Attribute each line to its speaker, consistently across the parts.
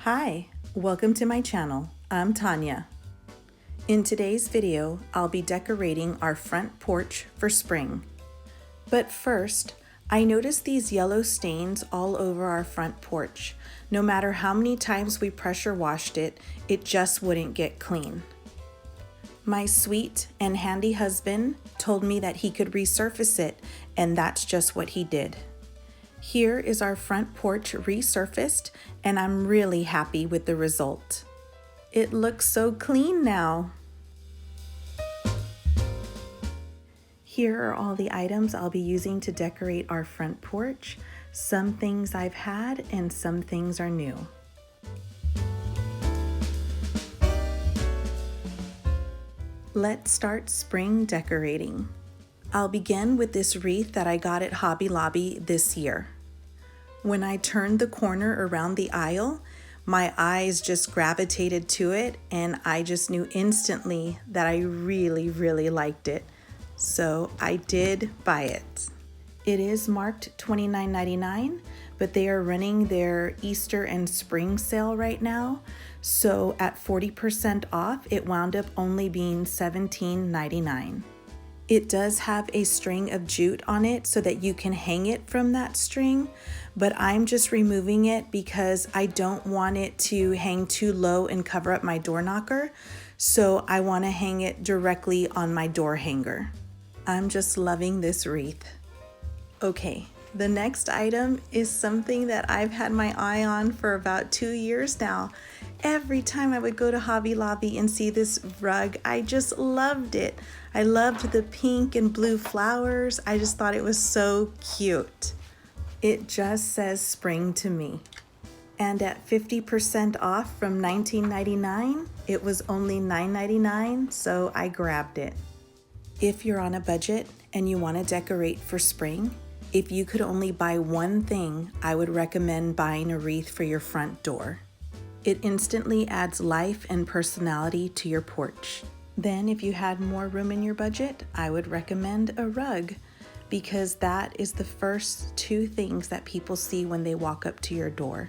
Speaker 1: Hi, welcome to my channel. I'm Tanya. In today's video, I'll be decorating our front porch for spring. But first, I noticed these yellow stains all over our front porch. No matter how many times we pressure washed it, it just wouldn't get clean. My sweet and handy husband told me that he could resurface it, and that's just what he did. Here is our front porch resurfaced, and I'm really happy with the result. It looks so clean now. Here are all the items I'll be using to decorate our front porch. Some things I've had and some things are new. Let's start spring decorating. I'll begin with this wreath that I got at Hobby Lobby this year. When I turned the corner around the aisle, my eyes just gravitated to it, and I just knew instantly that I really liked it. So I did buy it. It is marked $29.99, but they are running their Easter and spring sale right now. So at 40% off, it wound up only being $17.99. It does have a string of jute on it so that you can hang it from that string, but I'm just removing it because I don't want it to hang too low and cover up my door knocker. So I want to hang it directly on my door hanger. I'm just loving this wreath. Okay, the next item is something that I've had my eye on for about 2 years now. Every time I would go to Hobby Lobby and see this rug, I just loved it. I loved the pink and blue flowers. I just thought it was so cute. It just says spring to me. And at 50% off from $19.99, it was only $9.99, so I grabbed it. If you're on a budget and you want to decorate for spring, if you could only buy one thing, I would recommend buying a wreath for your front door. It instantly adds life and personality to your porch. Then if you had more room in your budget, I would recommend a rug, because that is the first two things that people see when they walk up to your door.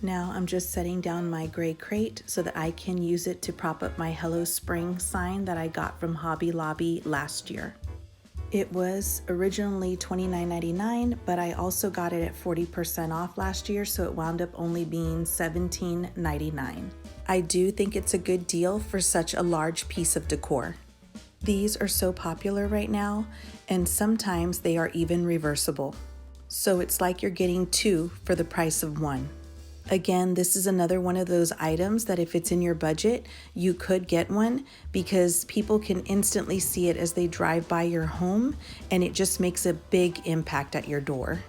Speaker 1: Now I'm just setting down my gray crate so that I can use it to prop up my Hello Spring sign that I got from Hobby Lobby last year. It was originally $29.99, but I also got it at 40% off last year, so it wound up only being $17.99. I do think it's a good deal for such a large piece of decor. These are so popular right now, and sometimes they are even reversible. So it's like you're getting two for the price of one. Again, this is another one of those items that if it's in your budget, you could get one, because people can instantly see it as they drive by your home, and it just makes a big impact at your door.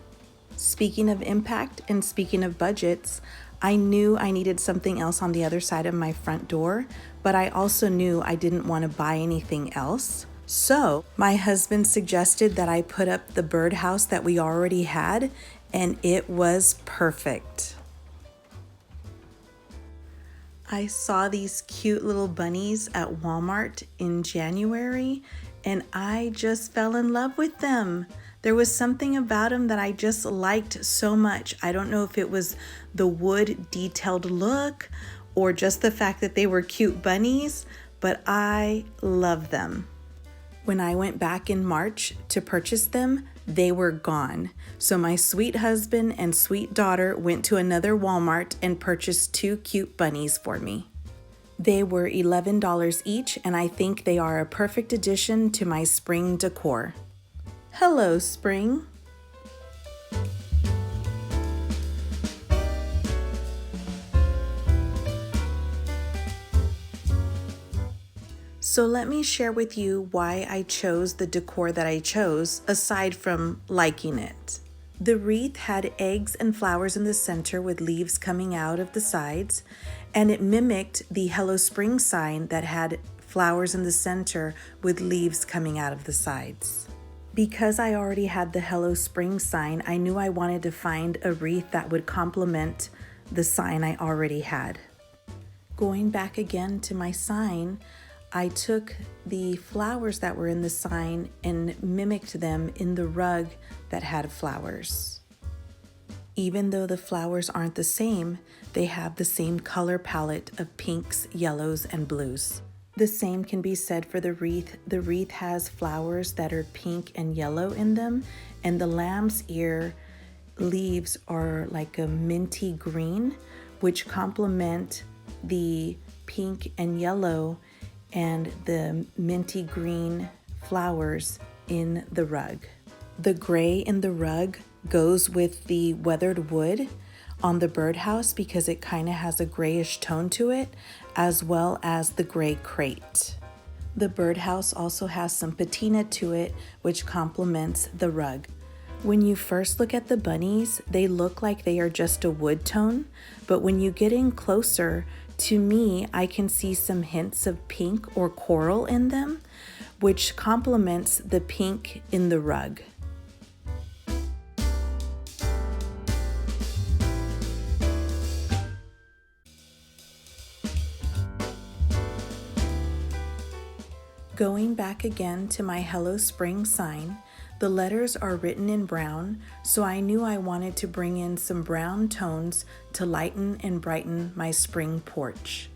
Speaker 1: Speaking of impact and speaking of budgets, I knew I needed something else on the other side of my front door, but I also knew I didn't want to buy anything else. So my husband suggested that I put up the birdhouse that we already had, and it was perfect. I saw these cute little bunnies at Walmart in January, and I just fell in love with them. There was something about them that I just liked so much. I don't know if it was the wood detailed look or just the fact that they were cute bunnies, but I love them. When I went back in March to purchase them, they were gone. So my sweet husband and sweet daughter went to another Walmart and purchased two cute bunnies for me. They were $11 each, and I think they are a perfect addition to my spring decor. Hello, spring. So let me share with you why I chose the decor that I chose, aside from liking it. The wreath had eggs and flowers in the center with leaves coming out of the sides, and it mimicked the Hello Spring sign that had flowers in the center with leaves coming out of the sides. Because I already had the Hello Spring sign, I knew I wanted to find a wreath that would complement the sign I already had. Going back again to my sign, I took the flowers that were in the sign and mimicked them in the rug that had flowers. Even though the flowers aren't the same, they have the same color palette of pinks, yellows, and blues. The same can be said for the wreath. The wreath has flowers that are pink and yellow in them, and the lamb's ear leaves are like a minty green, which complement the pink and yellow and the minty green flowers in the rug. The gray in the rug goes with the weathered wood on the birdhouse because it kind of has a grayish tone to it, as well as the gray crate. The birdhouse also has some patina to it, which complements the rug. When you first look at the bunnies, they look like they are just a wood tone, but when you get in closer, to me, I can see some hints of pink or coral in them, which complements the pink in the rug. Going back again to my Hello Spring sign, the letters are written in brown, so I knew I wanted to bring in some brown tones to lighten and brighten my spring porch.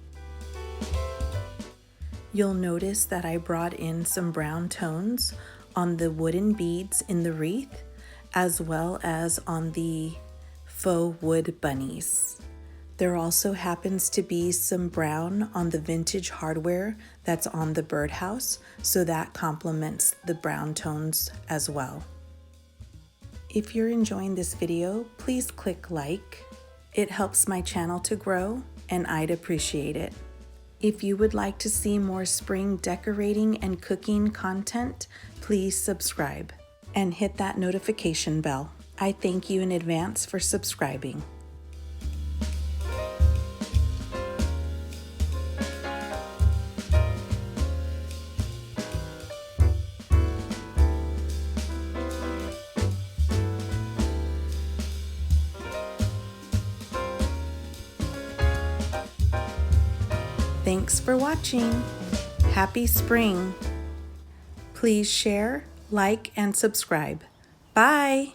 Speaker 1: You'll notice that I brought in some brown tones on the wooden beads in the wreath, as well as on the faux wood bunnies. There also happens to be some brown on the vintage hardware that's on the birdhouse, so that complements the brown tones as well. If you're enjoying this video, please click like. It helps my channel to grow, and I'd appreciate it. If you would like to see more spring decorating and cooking content, please subscribe and hit that notification bell. I thank you in advance for subscribing. Thanks for watching. Happy spring. Please share, like, and subscribe. Bye.